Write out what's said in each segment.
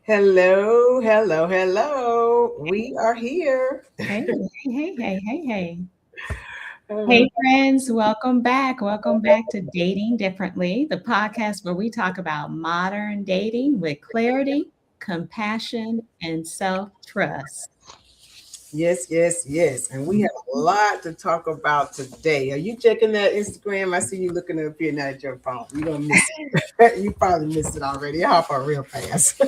Hello, hello, hello. We are here. Hey, hey, hey, hey, hey. Uh, Hey, friends, welcome back. Welcome back to Dating Differently, the podcast where we talk about modern dating with clarity, compassion, and self trust. yes, yes, yes. And we have a lot to talk about today. Are you checking that Instagram? I see you looking up here now at your phone. You don't miss it. You probably missed it already. I hop on real fast.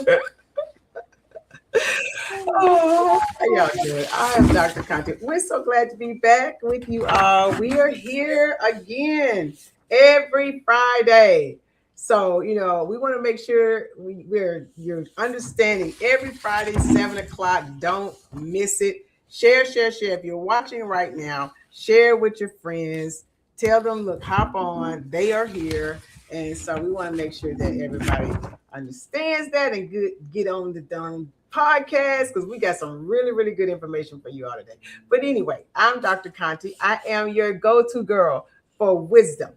Oh, how y'all doing? I am Dr. Conti. We're so glad to be back with you all. We are here again every Friday. So, we want to make sure you're understanding every Friday, 7 o'clock. Don't miss it. Share, share, share. If you're watching right now, share with your friends. Tell them, look, hop on. They are here. And so we want to make sure that everybody understands that and get on the done podcast because we got some really, really good information for you all today. But anyway, I'm Dr. Conti. I am your go-to girl for wisdom.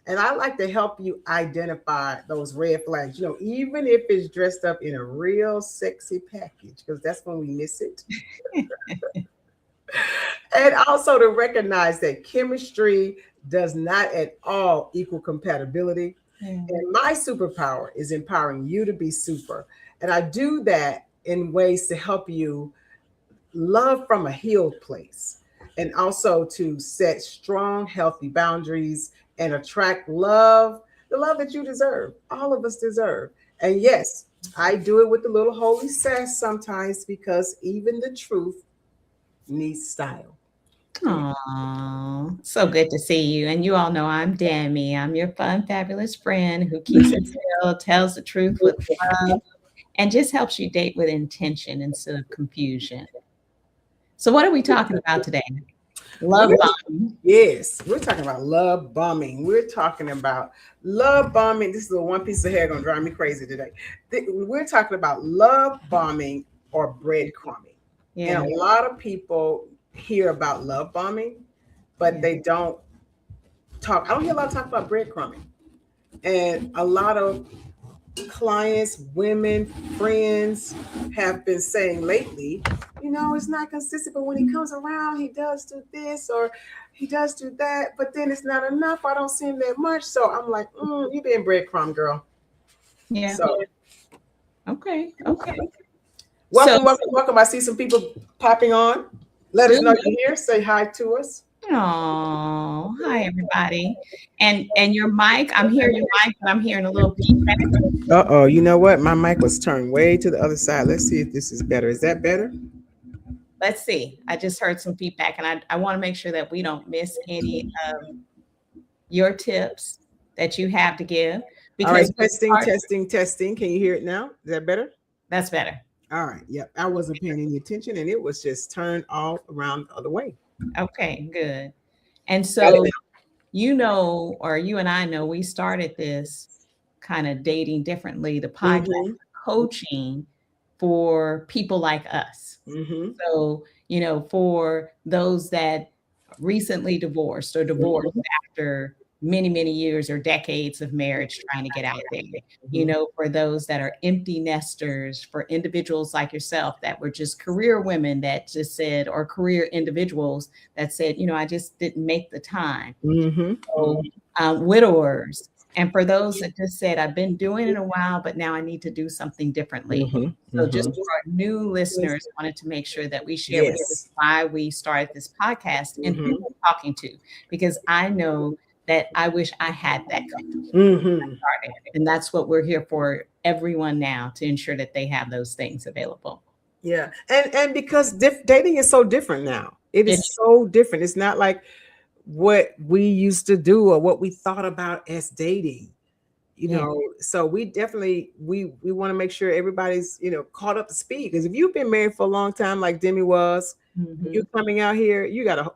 And I like to help you identify those red flags, even if it's dressed up in a real sexy package, because that's when we miss it. And also to recognize that chemistry does not at all equal compatibility. And my superpower is empowering you to be super. And I do that in ways to help you love from a healed place and also to set strong, healthy boundaries and attract love, the love that you deserve. All of us deserve. And yes, I do it with a little holy sass sometimes because even the truth needs style. Come on. Aw, so good to see you. And you all know I'm Dami. I'm your fun, fabulous friend who keeps it real, tells the truth with love, and just helps you date with intention instead of confusion. So, what are we talking about today? Love We're, bombing. yes, we're talking about love bombing. We're talking about love bombing. This is the one piece of hair gonna drive me crazy today. We're talking about love bombing or breadcrumbing. And Yeah, a lot of people hear about love bombing, but yeah. they don't talk. I don't hear a lot of talk about breadcrumbing. And a lot of clients, women, friends have been saying lately, it's not consistent, but when he comes around, he does do this or he does do that, but then it's not enough. I don't see him that much. So I'm like, you being breadcrumb, girl. Yeah. So Okay. Okay. So, welcome, welcome, welcome. I see some people popping on. Let us know you're here. Say hi to us. oh, hi everybody. And your mic, I'm hearing your mic, but I'm hearing a little feedback. Uh-oh, you know what? My mic was turned way to the other side. Let's see if this is better. Is that better? Let's see. I just heard some feedback, and I want to make sure that we don't miss any of your tips that you have to give All right, because testing, part, testing, testing. Can you hear it now? Is that better? that's better. All right. Yep. I wasn't paying any attention and it was just turned all around the other way. Okay, good. And Got it so, you know, or you and I know, we started this kind of dating differently, the now. podcast coaching for people like us. Mm-hmm. So, for those that recently divorced or divorced Mm-hmm. after many, many years or decades of marriage trying to get out there, Mm-hmm. for those that are empty nesters, for individuals like yourself that were just career women that just said, or career individuals that said, I just didn't make the time. Mm-hmm. So, widowers. And for those that just said, I've been doing it a while, but now I need to do something differently. Mm-hmm. So, just Mm-hmm. for our new listeners, wanted to make sure that we share with you Yes. why we started this podcast and who Mm-hmm. we're talking to, because I know that I wish I had that Mm-hmm. started. And that's what we're here for everyone now to ensure that they have those things available. Yeah. And because dating is so different now. It It, is so different. It's not like what we used to do or what we thought about as dating. yeah. So we definitely we want to make sure everybody's caught up to speed because if you've been married for a long time like Demi was, Mhm. you coming out here,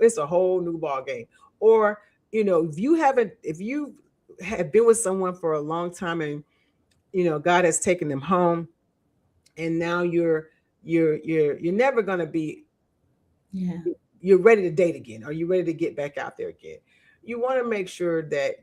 it's a whole new ball game. Or if you have been with someone for a long time and God has taken them home and now you're never going to be, Yeah. you're ready to date again or you're ready to get back out there again. You want to make sure that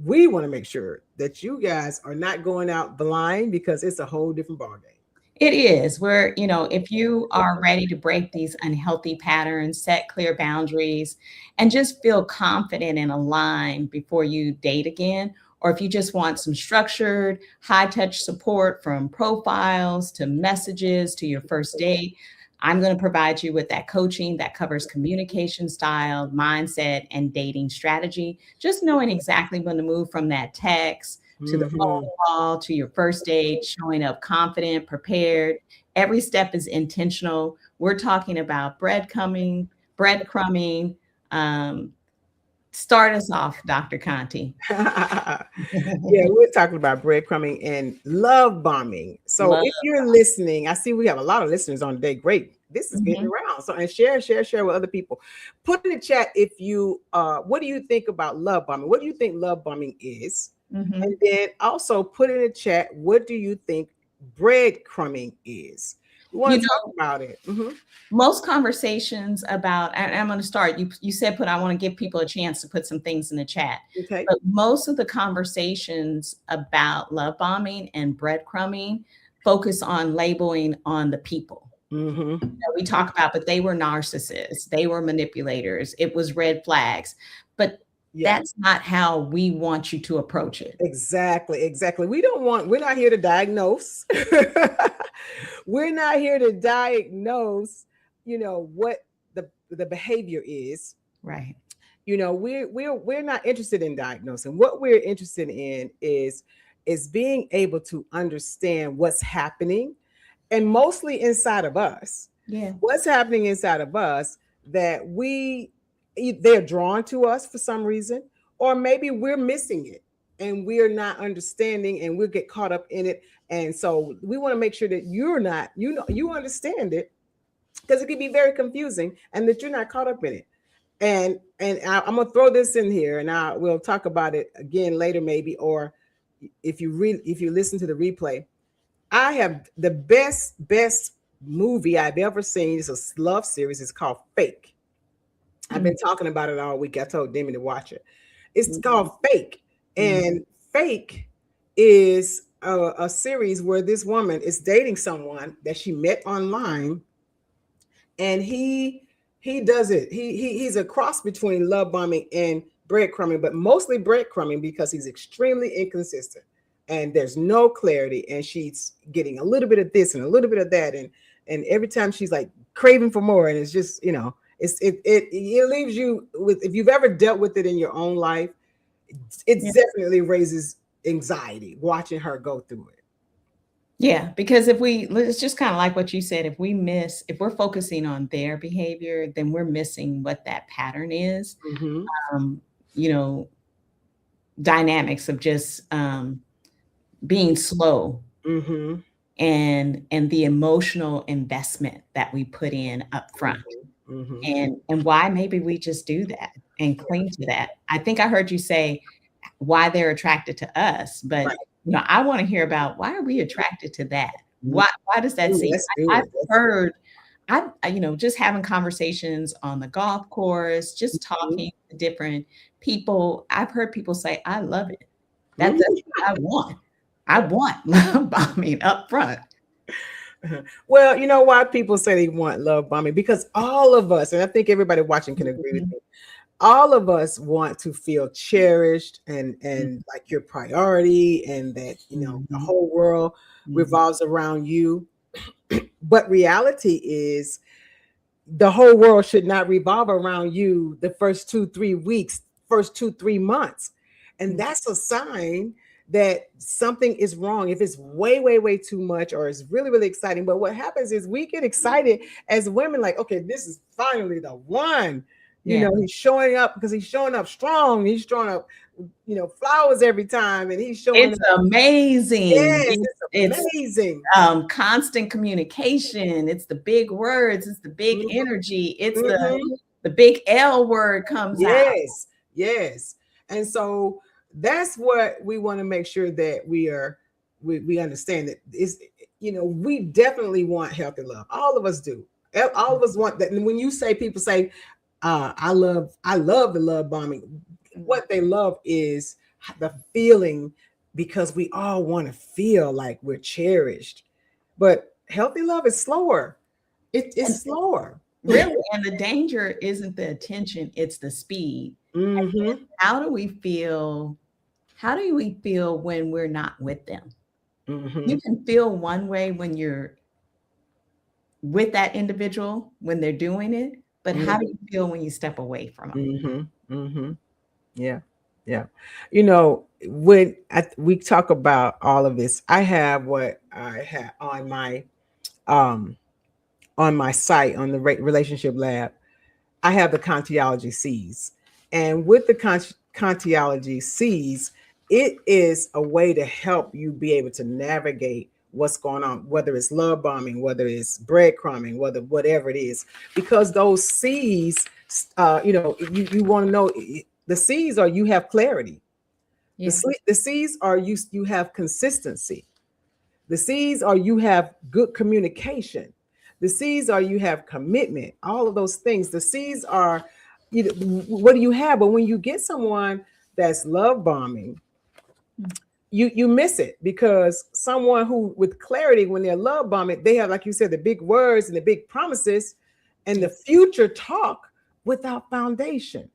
we want to make sure that you guys are not going out blind because it's a whole different ball game. It is where, if you are ready to break these unhealthy patterns, set clear boundaries, and just feel confident and aligned before you date again, or if you just want some structured, high touch support from profiles to messages to your first date, I'm going to provide you with that coaching that covers communication style, mindset, and dating strategy. Just knowing exactly when to move from that text to the Hmm. phone call to your first date, showing up confident, prepared. Every step is intentional. We're talking about breadcrumbing. Um, Start us off, Dr. Conti. Yeah, we're talking about breadcrumbing and love bombing. So Love. if you're listening, I see we have a lot of listeners on today. Great. This is getting Mhm, around. So and share with other people. Put in the chat if you what do you think about love bombing? What do you think love bombing is? And mhm. then also put in the chat what do you think breadcrumbing is? We want You to talk know, about it. most conversations about, and I'm going to start. You said I want to give people a chance to put some things in the chat, Okay. but most of the conversations about love bombing and breadcrumbing focus on labeling on the people Mm-hmm. that we talk about, but they were narcissists, they were manipulators, it was red flags. But Yeah. that's not how we want you to approach it. Exactly, exactly. We're not here to diagnose. We're not here to diagnose, what the behavior is. Right. We're not interested in diagnosing. What we're interested in is being able to understand what's happening and mostly inside of us. Yeah. What's happening inside of us that they're drawn to us for some reason, or maybe we're missing it and we're not understanding and we'll get caught up in it. And so we want to make sure that you're not, you understand it because it can be very confusing and that you're not caught up in it. I'm gonna throw this in here, and we'll talk about it again later, maybe, or if you listen to the replay. I have the best movie I've ever seen. It's a love series. It's called Fake. I've Mm, been talking about it all week. I told Demi to watch it. It's called mm, Fake, mm, and Fake is a series where this woman is dating someone that she met online, and he does it. He's a cross between love bombing and breadcrumbing, but mostly breadcrumbing because he's extremely inconsistent and there's no clarity. And she's getting a little bit of this and a little bit of that, and every time she's like craving for more, and it's just it leaves you with, if you've ever dealt with it in your own life, it yeah. definitely raises anxiety watching her go through it. Yeah, because it's just kind of like what you said. If we're focusing on their behavior, then we're missing what that pattern is. Mm-hmm. Um, you know, Dynamics of just being slow Mm-hmm. and the emotional investment that we put in up front. Mm-hmm. Mm-hmm. And why maybe we just do that and cling to that. I think I heard you say why they're attracted to us, but, Right. I wanna hear about why are we attracted to that? Mm. Why does that Ooh, seem let's do I've it. Let's do heard just having conversations on the golf course, just it. talking to different people, I've heard people say, "I love it." That's Mhm. what I want. I want love bombing up front. Well, you know why people say they want love bombing? Because all of us, and I think everybody watching can agree with Mhm, me, all of us want to feel cherished mhm, and like your priority, and that the mhm, whole world mhm. revolves around you. But reality is the whole world should not revolve around you the first 2 3 weeks, first 2 3 months, and Mm, that's a sign that something is wrong if it's way way way too much or it's really really exciting. But what happens is we get excited as women, like, okay, this is finally the one. yeah. He's showing up because he's showing up strong, he's showing up, flowers every time, and he's showing It's up. amazing. Yes, it's It's amazing. constant communication. It's the big words. It's the big Mhm, energy. It's mhm. the big L word comes out. Yes, yes. And so that's what we want to make sure that we understand that is, we definitely want healthy love. All of us do. All of us want that. And when you say, people say, I love the love bombing. Mm, What they love is the feeling, because we all want to feel like we're cherished. But Healthy love is slower. It's And slower. really, and the danger isn't the attention, it's the speed. Mm-hmm. How do we feel? How do we feel when we're not with them? Mm-hmm. You can feel one way when you're with that individual when they're doing it, but how do you feel when you step away from them? Mm-hmm. Mm-hmm. Yeah. Yeah. You know, when we talk about all of this, I have what I have um on my site on the relationship lab. I have the Contiology C's. And with the Contiology C's, it is a way to help you be able to navigate what's going on, whether it's love bombing, whether it's breadcrumbing, whatever it is, because those C's, you want to know the C's are you have clarity. The, Yeah. the C's are you have consistency. The C's are you have good communication. The C's are you have commitment. All of those things. The C's are, what do you have? But when you get someone that's love bombing, Mm. you miss it, because someone who with clarity, when they're love bombing, they have, like you said, the big words and the big promises and Yeah. the future talk without foundation.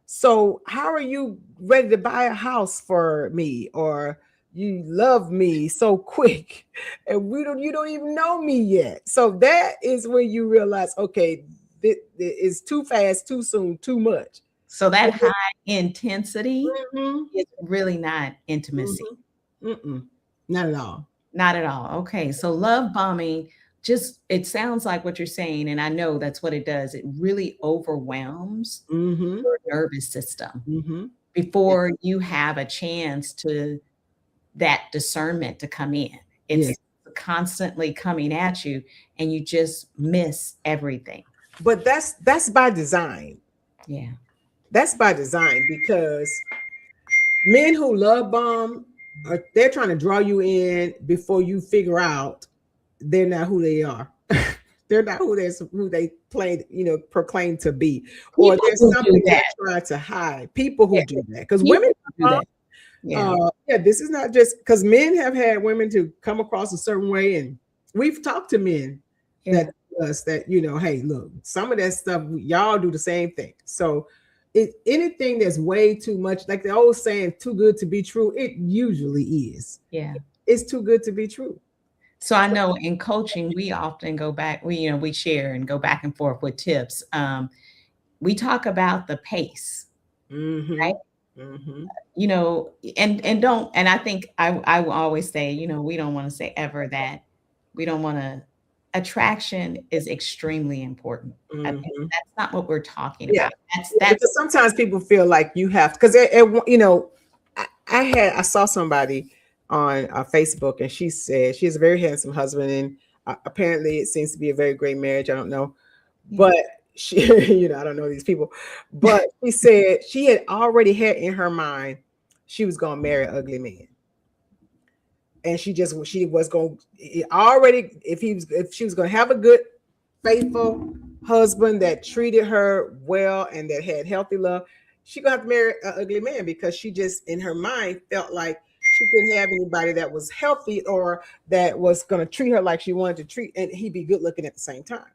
So how are you ready to buy a house for me, or you love me so quick and you don't even know me yet? So that is when you realize, okay, this is too fast, too soon, too much. So that high intensity Mm-hmm, is really not intimacy. mm-hmm, mm-mm, not at all. Not at all. Okay. So love bombing, just it sounds like what you're saying, and I know that's what it does. It really overwhelms Mm-hmm, your nervous system mm-hmm. Yeah, before you have a chance to that discernment to come in. yeah. It's constantly coming at you and you just miss everything. But that's by design. Yeah. That's by design, because men who love bomb are, they're trying to draw you in before you figure out they're not who they are. They're not who they play, proclaim to be, or People there's who do something that. they're trying to hide. People Yeah. who do that, because women, People who do that. Yeah. yeah, this is not just because men have had women to come across a certain way, and we've talked to men Yeah. that us that hey, look, some of that stuff y'all do the same thing. So anything that's way too much, like the old saying, too good to be true, it usually is. Yeah. It's too good to be true. So I know in coaching, we often go back, we share and go back and forth with tips. We talk about the pace, Mm-hmm. right? Mm-hmm. You know, and don't, and I think I will always say, we don't want to say ever that we don't want to, attraction is extremely important. I think Mm-hmm. that's not what we're talking Yeah. about. Yeah, That's because sometimes people feel like you have, because I saw somebody on Facebook, and she said she has a very handsome husband, and apparently it seems to be a very great marriage. I don't know, yeah. but she, I don't know these people, but she said she had already had in her mind she was gonna marry an ugly man, and she was going already, if she was gonna have a good, faithful husband that treated her well and that had healthy love, she gonna have to marry an ugly man, because she just in her mind felt like she couldn't have anybody that was healthy, or that was gonna treat her like she wanted to treat, and he'd be good looking at the same time.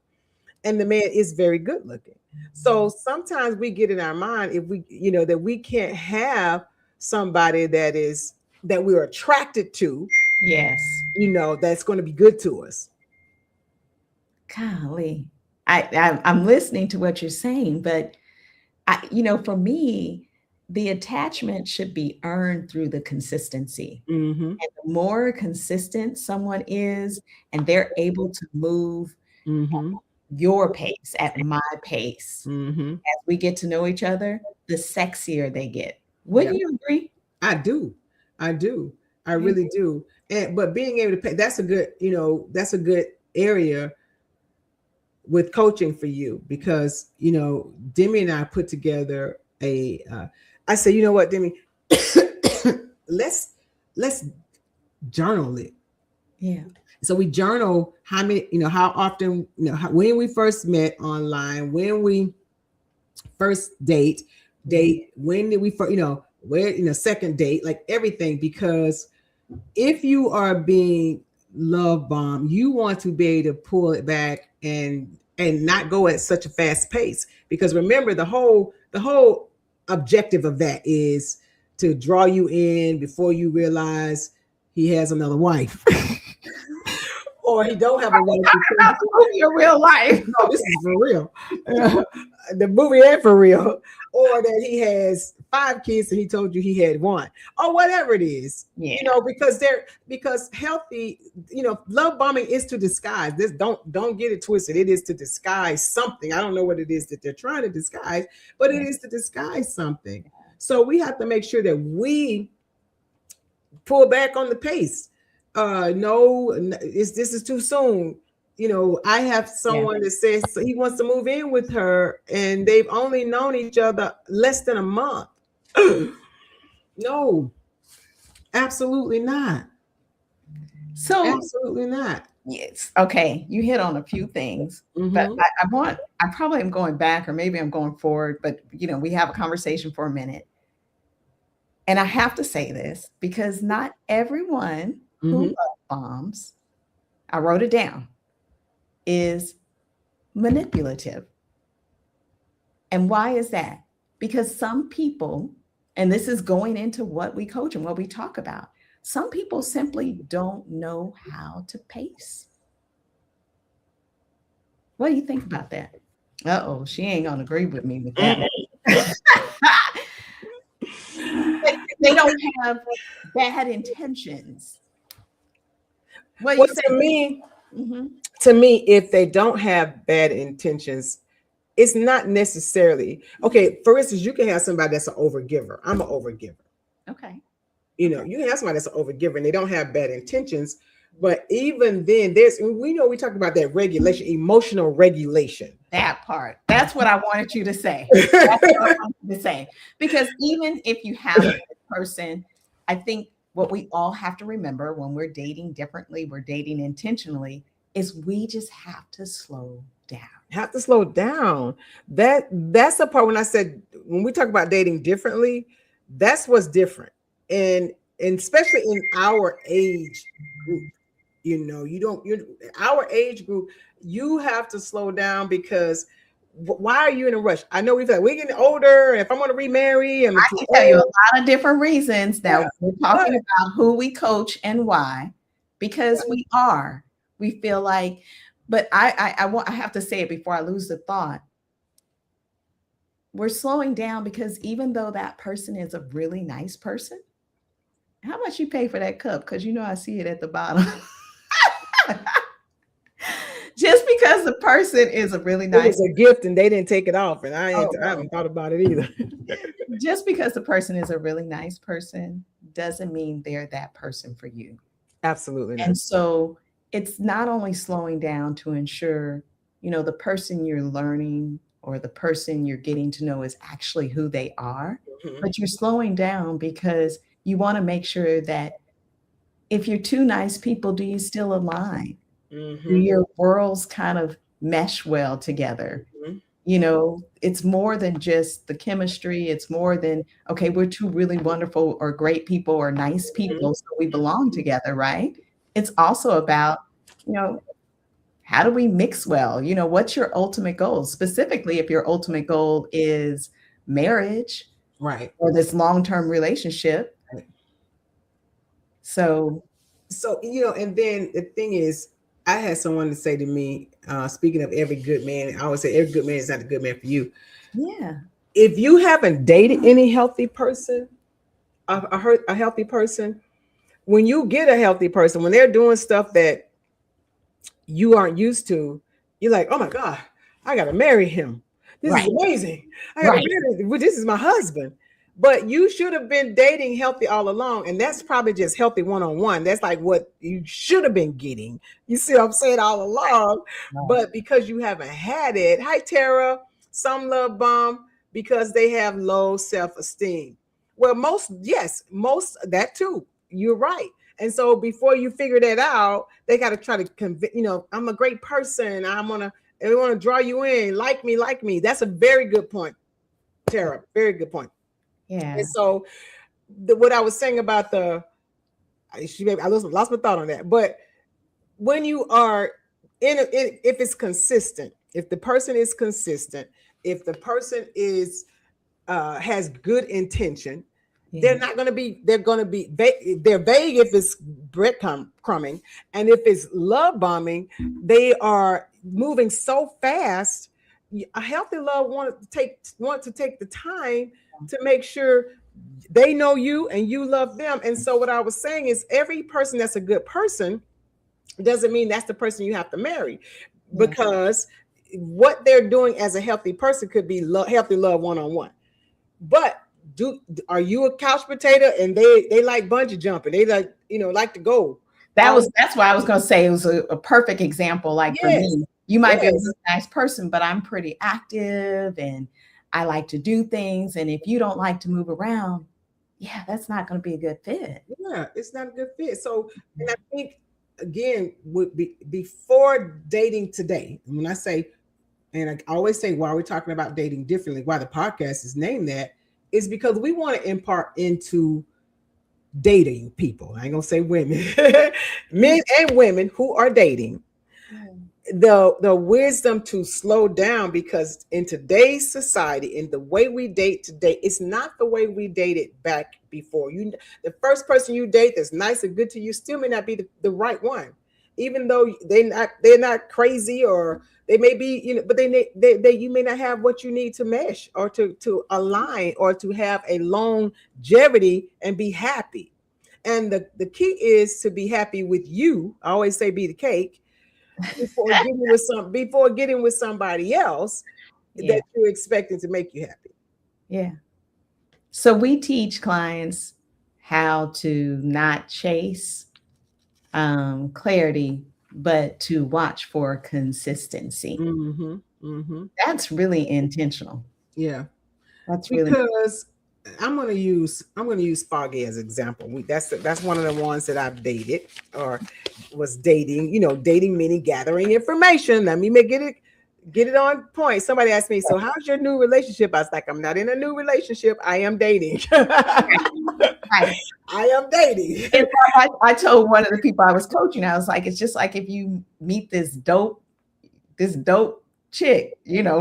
And the man is very good looking. So sometimes we get in our mind, if we, that we can't have somebody that we're attracted to, Yes. that's going to be good to us. Golly. I'm listening to what you're saying, but for me, the attachment should be earned through the consistency. Mm-hmm. And the more consistent someone is, and they're able to move Mm-hmm. your pace at my pace Mm-hmm. as we get to know each other, the sexier they get. Yeah, Wouldn't you agree? I do. I do. I Yeah. really do. And but being able to pay, that's a good area with coaching for you, because Demi and I put together I said, you know what, Demi, let's let's journal it. Yeah. So we journal how many, how often, when we first met online, when we first date, when did we first, where, second date, like everything, because if you are being love bomb, you want to be able to pull it back and not go at such a fast pace. Because remember, the whole objective of that is to draw you in before you realize he has another wife. Or he don't have a wife because About the movie in real life. no, this is for real. The movie and for real. Or that he has 5 kids and he told you he had one. Or whatever it is. Yeah. Because healthy, love bombing is to disguise. This don't get it twisted. It is to disguise something. I don't know what it is that they're trying to disguise, but it is to disguise something. So we have to make sure that we pull back on the pace. No, this is too soon. I have Yeah. someone that says he wants to move in with her, and they've only known each other less than a month. No, absolutely not. So Absolutely not. yes, okay, you hit on a few things, but Mm-hmm. I probably am going back, or maybe I'm going forward, but we have a conversation for a minute. And I have to say this because not everyone who Mm-hmm. love bombs, I wrote it down, is manipulative. And why is that? Because some people, and this is going into what we coach and what we talk about, some people simply don't know how to pace. What do you think about that? Uh-oh, she ain't gonna agree with me with that one. They don't have bad intentions. What do Well, you say? to me, Hmm. if they don't have bad intentions, it's not necessarily okay. For instance, you can have somebody that's an overgiver. I'm an overgiver. Okay. Okay. You can have somebody that's an overgiver and they don't have bad intentions. But even then, we talked about that regulation, emotional regulation. That part. That's what I wanted you to say. That's what I wanted you to say. Because even if you have a good person, I think what we all have to remember when we're dating differently, we're dating intentionally, is we just have to slow down. Have to slow down. That's the part when I said when we talk about dating differently, that's what's different. And especially in our age group, you don't you our age group, you have to slow down because why are you in a rush? I know we're getting older, and if I'm going to remarry, I'm I too can tell you a old. lot of different reasons Yeah, that we're but talking about who we coach and why, because right. we are. We feel like, but I have to say it before I lose the thought. We're slowing down because even though that person is a really nice person, how much you pay for that cup? Because I see it at the bottom. Just because the person is a really It nice, was a gift and they didn't take it off, and oh, I haven't thought about it either. just because the person is a really nice person doesn't mean they're that person for you. Absolutely not. And so it's not only slowing down to ensure, the person you're learning or the person you're getting to know is actually who they are, Mhm. but you're slowing down because you want to make sure that if you're two nice people, do you still align? Do Mhm. your worlds kind of mesh well together? Mhm. It's more than just the chemistry. It's more than, okay, we're two really wonderful or great people or nice Mhm. people, so we belong together, right? It's also about, you know, how do we mix well? What's your ultimate goal? Specifically, if your ultimate goal is marriage Right. or this long-term relationship. Right. So, So, and then the thing is, I had someone to say to me, speaking of every good man, I always say every good man is not a good man for you. yeah, If you haven't dated any healthy person, a healthy person, when you get a healthy person, when they're doing stuff that you aren't used to, you're like, oh my God, I gotta marry him. This is right, amazing. I gotta right. marry him. Well, this is my husband. But you should have been dating healthy all along. And that's probably just healthy one-on-one. That's like what you should have been getting. You see what I'm saying all along. Right. But because you haven't had it, hi Tara, some love bomb because they have low self-esteem. Well, most that too. You're right. And so before you figure that out, they got to try to convince, I'm a great person. They want to draw you in, like me. That's a very good point, Tara. Very good point. And Yeah. so what I was saying about I lost my thought on that, but when you are if it's consistent, if the person is consistent, if the person is has good intention, Yeah. they're not going to be, they're going to be they're vague if it's breadcrumbing, and if it's love bombing, they are moving so fast. A healthy love want to take the time to make sure they know you and you love them. And so what I was saying is, every person that's a good person doesn't mean that's the person you have to marry, Yeah. because what they're doing as a healthy person could be healthy love one-on-one. But do are you a couch potato and they like bungee jumping, they like, like to go all. That's why I was going to say it was a perfect example. Like for Yes, me, you might be a really yes, nice person, but I'm pretty active and I like to do things. And if you don't like to move around, yeah, that's not going to be a good fit. yeah, it's not a good fit. So, and I think again, would be before dating today, and when I say, and I always say why we're talking about dating differently, why the podcast is named that, is because we want to impart into dating people. I ain't gonna say women, Yeah. men and women who are dating, Yeah. the wisdom to slow down, because in today's society, in the way we date today, it's not the way we dated back before. The first person you date that's nice and good to you still may not be the right one, even though they're not crazy, or they may be, but they you may not have what you need to mesh, or to align, or to have a longevity and be happy. And the key is to be happy with you. I always say be the cake before getting with somebody else Yeah. that you're expecting to make you happy. Yeah. So we teach clients how to not chase clarity, but to watch for consistency. Mm-hmm. Mm-hmm. That's really intentional. Yeah, That's really, because I'm gonna use Foggy as an example. That's one of the ones that I've dated, or was dating. Dating meaning gathering information. Let me get it on point. Somebody asked me, "So how's your new relationship?" I was like, "I'm not in a new relationship. I am dating. right. I am dating." In fact, I told one of the people I was coaching, I was like, it's just like if you meet this dope chick,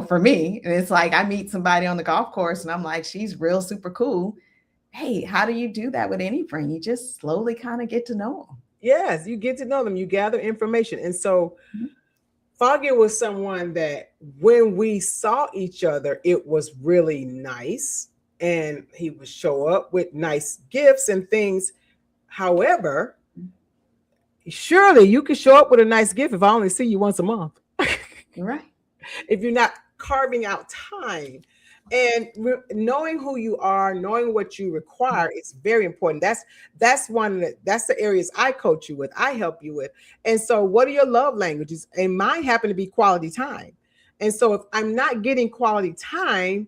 for me, and it's like I meet somebody on the golf course and I'm like, she's real super cool. Hey, how do you do that with any friend? You just slowly kind of get to know Yes, you get to know them. You gather information, and so them. Foggy was someone that when we saw each other, it was really nice. And he would show up with nice gifts and things. However, surely you could show up with a nice gift if I only see you once a month. Right. If you're not carving out time and knowing who you are, knowing what you require, is very important. That's the areas I coach you with, I help you with. And so what are your love languages? And mine happen to be quality time. And so if I'm not getting quality time,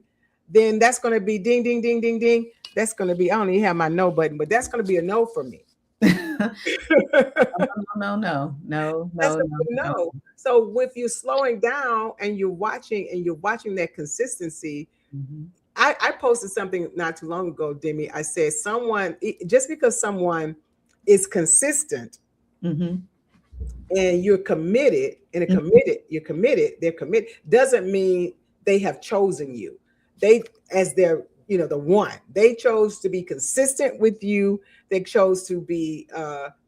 then that's going to be ding ding ding ding ding. That's going to be, I don't even have my no button, but that's going to be a no for me. No, no, no, no, That's no, a no, no. no. So with you slowing down and you're watching that consistency. Mhm. I posted something not too long ago, Demi. I said just because someone is consistent Mhm. and you're committed, Mhm. they're committed, doesn't mean they have chosen you. They, as their, the one, they chose to be consistent with you. They chose to be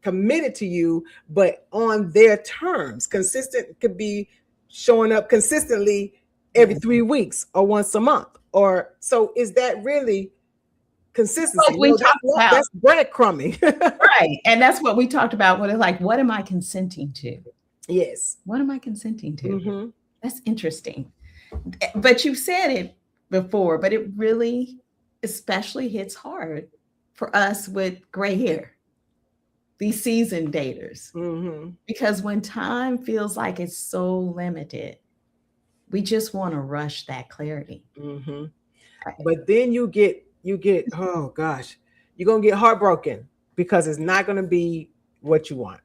committed to you, but on their terms. Consistent could be showing up consistently every Yeah. 3 weeks or once a month. Or so, is that really consistency? Like we That's talked about, that's breadcrumbing. right? And that's what we talked about. What it's like, what am I consenting to? Yes. What am I consenting to? Mm-hmm. That's interesting. But you said it before, but it really especially hits hard for us with gray hair, these seasoned daters. Mm-hmm. Because when time feels like it's so limited, we just want to rush that clarity. Mm-hmm. But then you get, oh gosh, you're gonna get heartbroken because it's not gonna be what you want.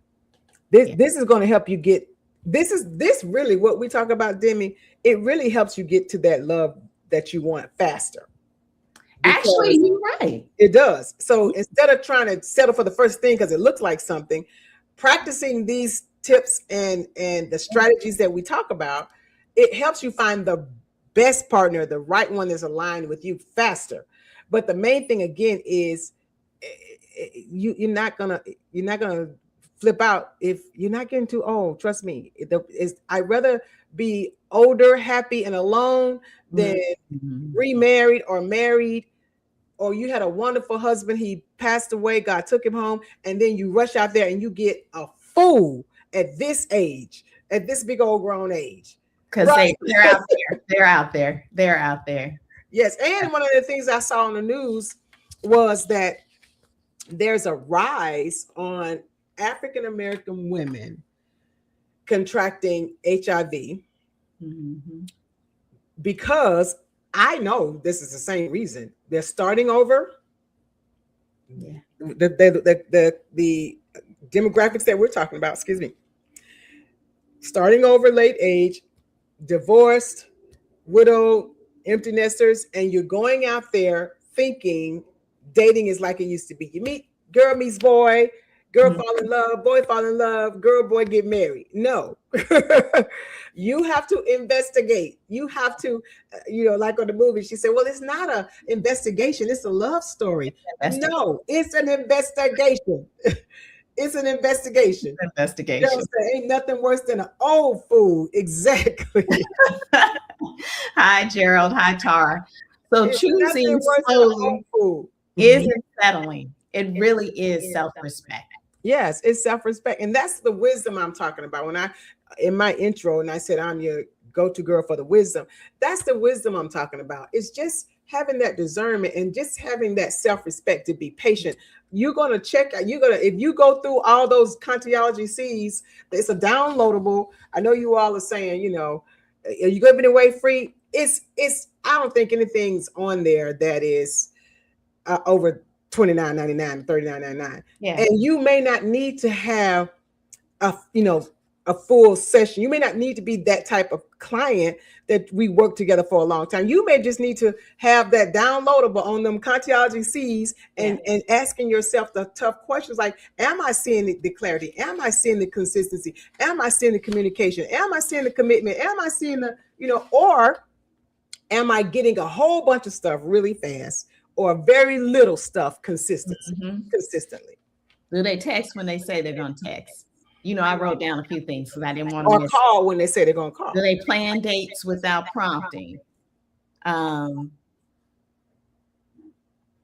this Yeah. this is going to help you get, this really what we talk about, Demi. It really helps you get to that love that you want faster, Actually, because you're right. it does. So instead of trying to settle for the first thing because it looks like something, practicing these tips and the strategies that we talk about, it helps you find the best partner, the right one that's aligned with you faster. But the main thing again is you're not gonna flip out if you're not getting too old. Trust me. I'd rather be older, happy, and alone than Mhm. remarried or married, or you had a wonderful husband, he passed away, God took him home, and then you rush out there and you get a fool at this age, at this big old grown age. Because Right. they're out there. They're out there. They're out there. Yes. And one of the things I saw on the news was that there's a rise on African American women contracting HIV Mhm. because I know this is the same reason. They're starting over. Yeah. The demographics that we're talking about, excuse me, starting over, late age, divorced, widowed, empty nesters, and you're going out there thinking dating is like it used to be. You meet girl meets boy, girl Mhm. fall in love, boy fall in love, girl boy get married. No. You have to investigate. You have to, like on the movie, she said, well, it's not a investigation, it's a love story. Investigation. No, it's an investigation. It's an investigation. Girl Investigation. said, ain't nothing worse than an old fool. Exactly. Hi, Gerald. Hi, Tara. So It's nothing choosing worse than an slowly old fool. isn't settling. It really is self-respect. Yes, it's self-respect. And that's the wisdom I'm talking about. When I in my intro and I said I'm your go-to girl for the wisdom, that's the wisdom I'm talking about. It's just having that discernment and just having that self-respect to be patient. You're gonna check out, you're gonna if you go through all those Contiology C's, it's a downloadable. I know you all are saying, are you giving it away free? It's I don't think anything's on there that is over 29.99, 39.99, Yeah. and you may not need to have a a full session. You may not need to be that type of client that we work together for a long time. You may just need to have that downloadable on them Contiology C's Yeah. and asking yourself the tough questions like, am I seeing the clarity? Am I seeing the consistency? Am I seeing the communication? Am I seeing the commitment? Am I seeing the, or am I getting a whole bunch of stuff really fast or very little stuff Mhm. consistently? Do they text when they say they're going to text? I wrote down a few things because I didn't want to Or miss. call when they say they're going to Do call? they plan dates without prompting? Um,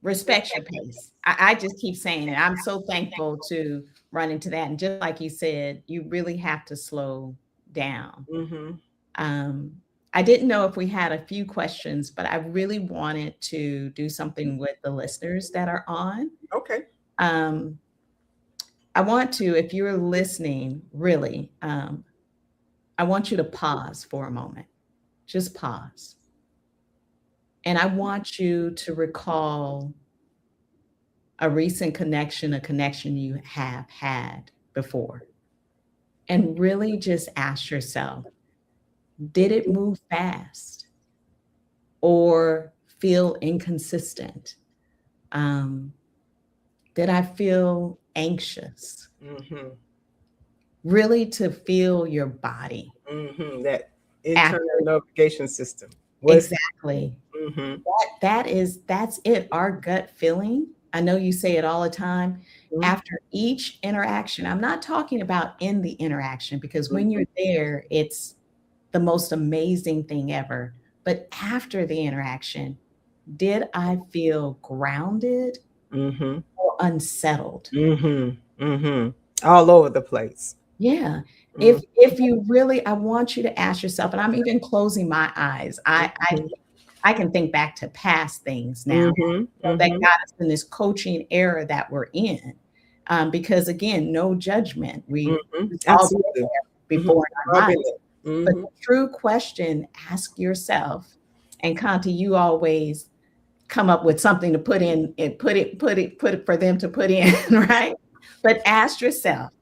Respect your pace. I just keep saying it. I'm so thankful to run into that. And just like you said, you really have to slow down. Mm-hmm. Um, I didn't know if we had a few questions, but I really wanted to do something with the listeners that are on. Okay. Um, I want to, if you're listening, really, I want you to pause for a moment. Just pause. And I want you to recall a recent connection, a connection you have had before. And really just ask yourself, did it move fast or feel inconsistent? Um, did I feel anxious? Mm-hmm. Really to feel your body. Mm-hmm. That internal After, notification system. What's exactly. mm-hmm. That's it. Our gut feeling. I know you say it all the time. Mm-hmm. After each interaction, I'm not talking about in the interaction because when Mm-hmm. you're there, it's the most amazing thing ever. But after the interaction, did I feel grounded Mm-hmm. or unsettled? Mm-hmm. Mm-hmm. All over the place. Yeah. Mm-hmm. If you really, I want you to ask yourself, and I'm even closing my eyes. I can think back to past things now Mm-hmm. that Mm-hmm. got us in this coaching era that we're in. Because again, no judgment. Mm-hmm. We've all been Absolutely. there Mm-hmm. before in our I've been lives. there. But Mm-hmm. the true question, ask yourself, and Conti, you always come up with something to put in and put it for them to put in, right? But ask yourself,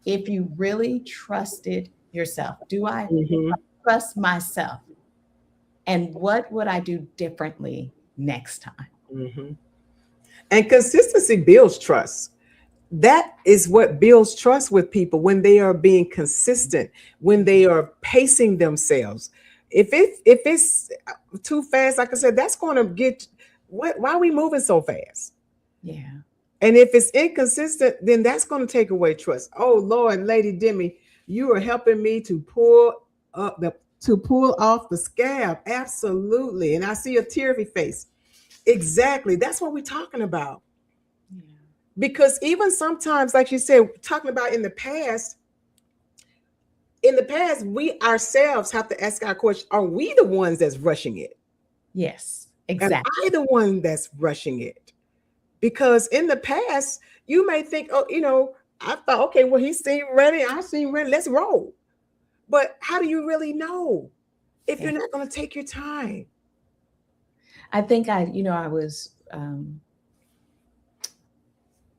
if you really trusted yourself, do I Mm-hmm. trust myself? And what would I do differently next time? Mm-hmm. And consistency builds trust. that is what builds trust with people when they are being consistent, when they are pacing themselves. If it's too fast, like I said, that's going to get what, why are we moving so fast? Yeah. And if it's inconsistent, then that's going to take away trust. Oh Lord, Lady Demi, you are helping me to pull up the to pull off the scab. Absolutely. And I see a teary face. Exactly. That's what we're talking about. Yeah. Because even sometimes, like you said, talking about in the past, we ourselves have to ask our question, are we the ones that's rushing it? Yes, Am exactly. I the one that's rushing it? Because in the past, you may think, oh, I thought, okay, well, he seemed ready. I seem ready. Let's roll. But how do you really know if Yeah. you're not going to take your time? I think I was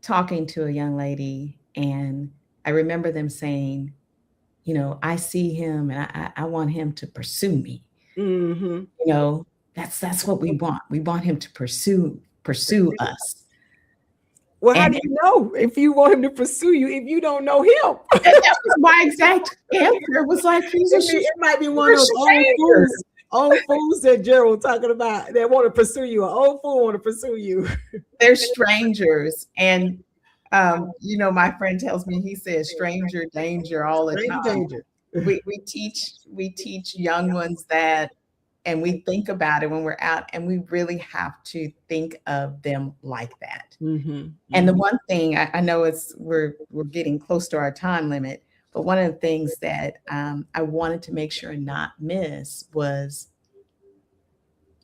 talking to a young lady, and I remember them saying, I see him and I want him to pursue me. Mm-hmm. You know, that's what we want. We want him to pursue us. Well, how And do you know if you want him to pursue you if you don't know him? that was my exact answer. Was like, It might be one we're of those strangers. old fools that Gerald talking about that want to pursue you. An old fool want to pursue you. They're strangers. And my friend tells me, he says stranger danger all the Stranger time. danger. We teach young ones that, and we think about it when we're out, and we really have to think of them like that. Mm-hmm. And the Mm-hmm. one thing I know, we're getting close to our time limit, but one of the things that I wanted to make sure and not miss was,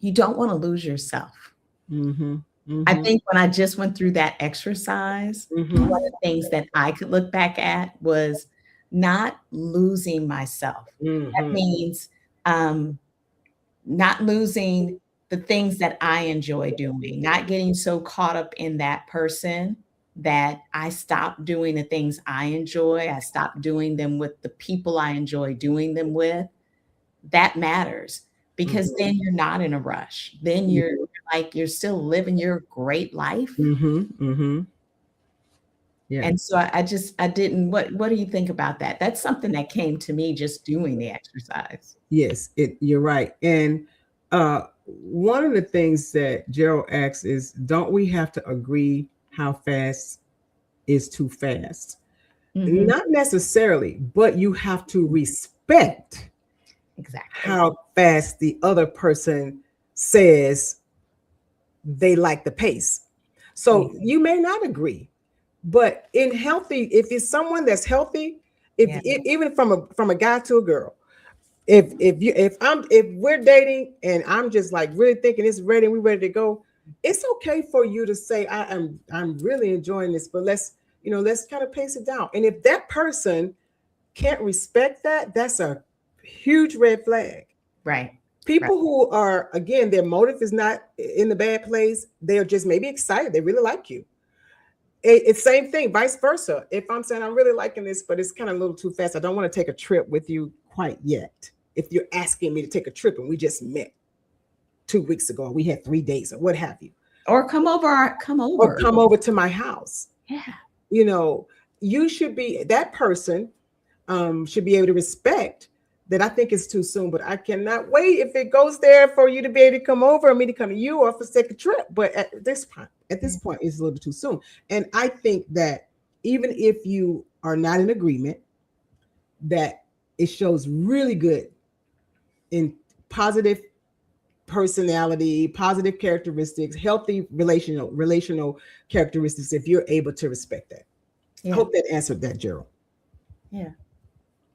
you don't want to lose yourself. Mm-hmm. I Mm-hmm. think when I just went through that exercise, Mm-hmm. one of the things that I could look back at was not losing myself. That Mm-hmm. means um, not losing the things that I enjoy doing, not getting so caught up in that person that I stop doing the things I enjoy. I stop doing them with the people I enjoy doing them with. That matters, because then you're not in a rush. Then you're like, you're still living your great life. Mm-hmm. Mm-hmm. Yeah. And so I didn't, what do you think about that? That's something that came to me just doing the exercise. Yes, you're right. And uh one of the things that Gerald asks is, don't we have to agree how fast is too fast? Mhm. Not necessarily, but you have to respect Exactly. how fast the other person says they like the pace. Yeah. So you may not agree, but in healthy, if it's someone that's healthy, Yeah. even from a guy to a girl, if we're dating and I'm just like really thinking it's ready and we're ready to go, it's okay for you to say I'm really enjoying this, but let's kind of pace it down. And if that person can't respect that, that's a huge red flag. Right. Right. People who are, again, their motive is not in the bad place, they are just maybe excited, they really like you. It's same thing, vice versa. If I'm saying I'm really liking this, but it's kind of a little too fast, I don't want to take a trip with you quite yet. If you're asking me to take a trip and we just met 2 weeks ago, we had 3 days or what have you, Or come or over. come over to my house, Yeah. you know, you should be that person, should be able to respect that. I think it's too soon, but I cannot wait if it goes there for you to be able to come over or me to come to you or for take a trip. But at this Yeah. point, it's a little bit too soon. And I think that even if you are not in agreement, that it shows really good in positive personality, positive characteristics, healthy relational characteristics if you're able to respect that. I Yeah. hope that answered that, Gerald. Yeah.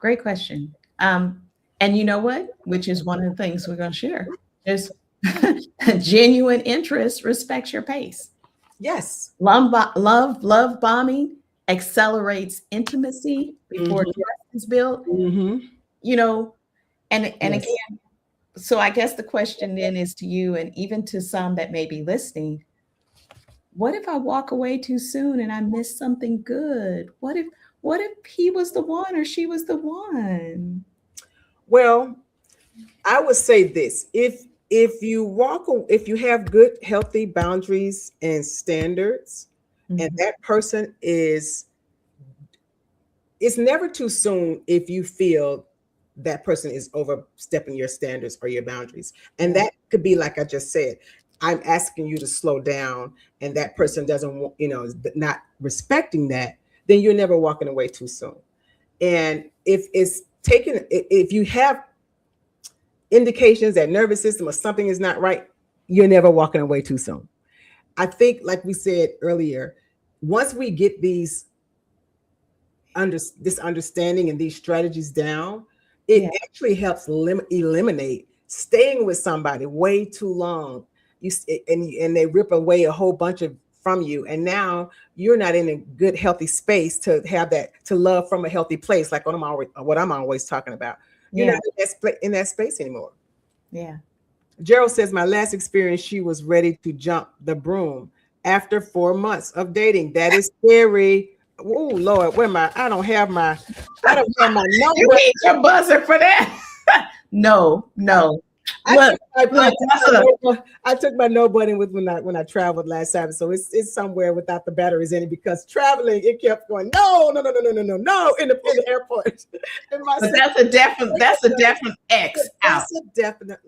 Great question. Um, and you know what? Which is one of the things we're going to share. There's genuine interest respects your pace. Yes. Love bombing accelerates intimacy before Mm-hmm. trust is built. Mm-hmm. You know, and Yes. again, so I guess the question then is to you, and even to some that may be listening, what if I walk away too soon and I miss something good? What if he was the one or she was the one? Well, I would say this: if you have good, healthy boundaries and standards, And Mhm. that person is, it's never too soon if you feel that person is overstepping your standards or your boundaries. And Yeah. that could be, like I just said, I'm asking you to slow down, and that person doesn't want, is not respecting that, then you're never walking away too soon. And if you have indications that nervous system or something is not right, you're never walking away too soon. I think, like we said earlier, once we get this understanding and these strategies down, it Yeah. actually helps eliminate staying with somebody way too long. And they rip away a whole bunch of from you, and now you're not in a good healthy space to have that, to love from a healthy place, like what I'm always talking about. You're not Yeah. in that space anymore. Yeah. Gerald says, my last experience, she was ready to jump the broom after 4 months of dating. That is scary. Oh Lord, where am I? I don't have my You number. need your buzzer for that. No, no. I Look, took I, I look, took that's my a I took my no button with when I traveled last time, so it's somewhere without the batteries in it, because traveling it kept going no no no no no no no no in the airport. And my but sister, that's a definite X out. that's a That's definite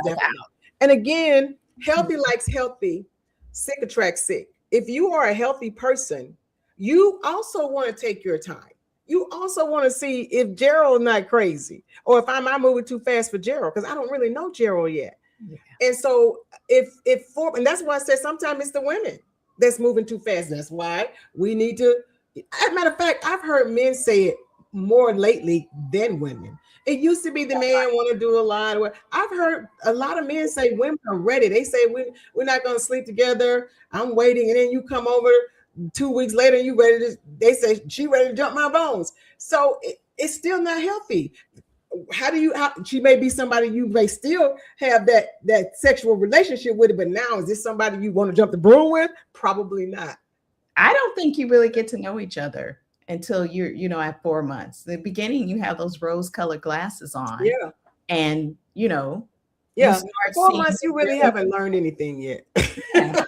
no. out. And again, healthy likes healthy, sick attracts sick. If you are a healthy person, you also want to take your time. You also want to see if Gerald's not crazy, or if I'm moving too fast for Gerald, because I don't really know Gerald yet. Yeah. And so and that's why I said sometimes it's the women that's moving too fast. That's why we need to. As a matter of fact, I've heard men say it more lately than women. It used to be the man want to do a lot of work. I've heard a lot of men say women are ready. They say we're not going to sleep together. I'm waiting, and then you come over 2 weeks later, and you ready to. They say she ready to jump my bones. So it's still not healthy. She may be somebody you may still have that sexual relationship with it, but now is this somebody you want to jump the broom with? Probably not. I don't think you really get to know each other until you're at 4 months. The beginning, you have those rose-colored glasses on, Yeah, and you yeah. start four seeing months you really the haven't learned anything yet. real.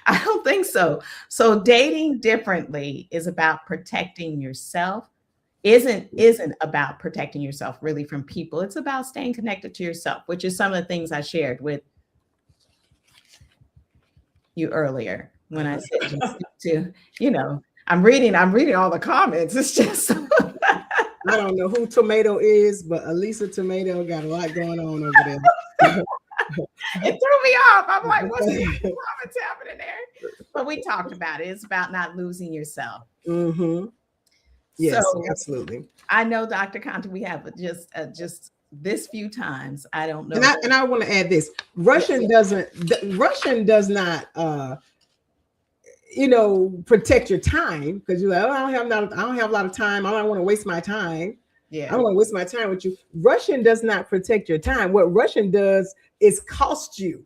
I don't think so. So dating differently is about protecting yourself. Isn't about protecting yourself really from people. It's about staying connected to yourself, which is some of the things I shared with you earlier when I said just stick to, you know, I'm reading all the comments. It's just I don't know who Tomato is, but Elisa Tomato got a lot going on over there. it threw me off. I'm like, what's the comments happening there? But we talked about it. It's about not losing yourself. Mm-hmm. Yes, So absolutely. I know, Dr. Conte, we have just this few times. I don't And know. I want to add this. Yeah, Russian does not protect your time, because you're like, oh, I don't have a lot of time. I don't want to waste my time. I yeah. don't want to waste my time with you. Russian does not protect your time. What Russian does is cost you.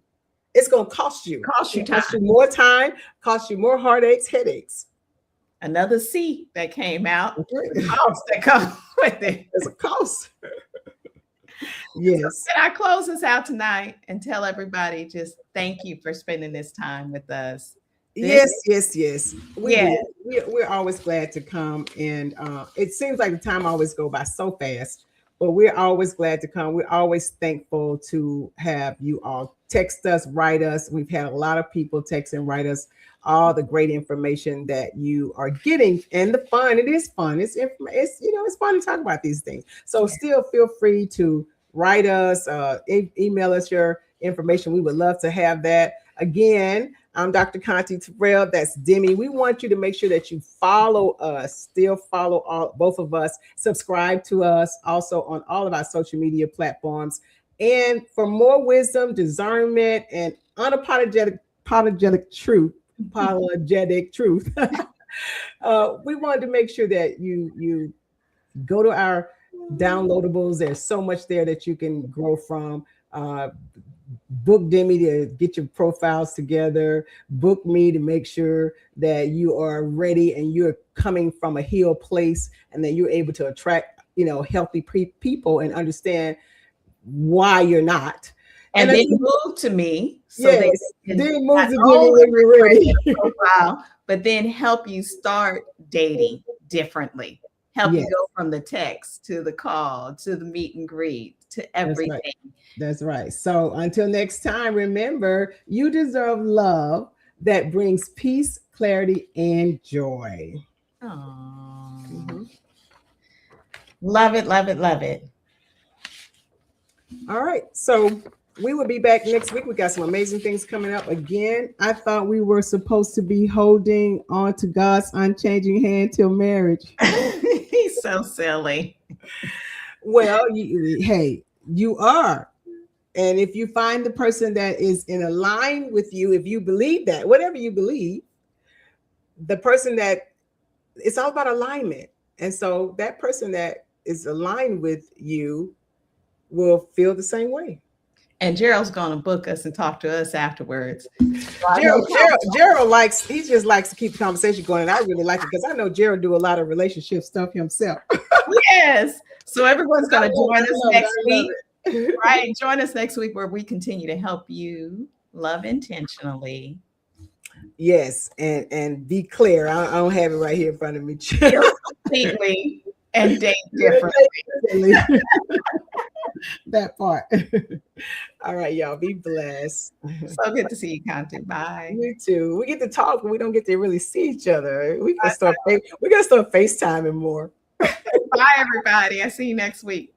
It's going to cost you. Cost you It costs you time. more time, cost you more heartaches, headaches. Another C that came out, the Okay. cost that comes with it. There's a cost. So Yes. can I close this out tonight and tell everybody just thank you for spending this time with us? This, Yes, yes, yes. We yeah, do. We're always glad to come, and it seems like the time always go by so fast, but we're always glad to come. We're always thankful to have you all text us, write us. We've had a lot of people text and write us all the great information that you are getting, and the fun. It is fun. It's fun to talk about these things. So yeah. still feel free to write us, email us your information. We would love to have that. Again, I'm Dr. Conti Terrell. That's Demi. We want you to make sure that you follow us, still follow both of us, subscribe to us also on all of our social media platforms. And for more wisdom, discernment, and apologetic truth, we wanted to make sure that you go to our downloadables. There's so much there that you can grow from. Book Demi to get your profiles together, book me to make sure that you are ready and you're coming from a healed place, and that you're able to attract healthy people and understand why you're not. And And then move to me so that yes, you can then move not to Jimmy only when you're refresh ready. your profile, but then help you start dating differently. Help you Yes, go from the text to the call to the meet and greet to that's right. everything. That's right. So until next time, remember you deserve love that brings peace, clarity, and joy. Oh, Mhm. love it, love it, love it. All right. So we will be back next week. We got some amazing things coming up again. I thought we were supposed to be holding on to God's unchanging hand till marriage. He's so silly. Well, hey, you are. And if you find the person that is in a line with you, if you believe that, whatever you believe, the person that it's all about alignment. And so that person that is aligned with you will feel the same way. And Gerald's going to book us and talk to us afterwards. So I know Gerald likes, he just likes to keep the conversation going. And I really like it because I know Gerald do a lot of relationship stuff himself. yes. So everyone's I going to love it. join I us love it. next I love week. it. Right. Join us next week where we continue to help you love intentionally, Yes. And be clear. I don't have it right here in front of me. heal completely, and date differently. That part. All right, y'all. Be blessed. So good to see you, Conti. Bye. You too. We get to talk, but we don't get to really see each other. We gotta start FaceTiming more. Bye, everybody. I see you next week.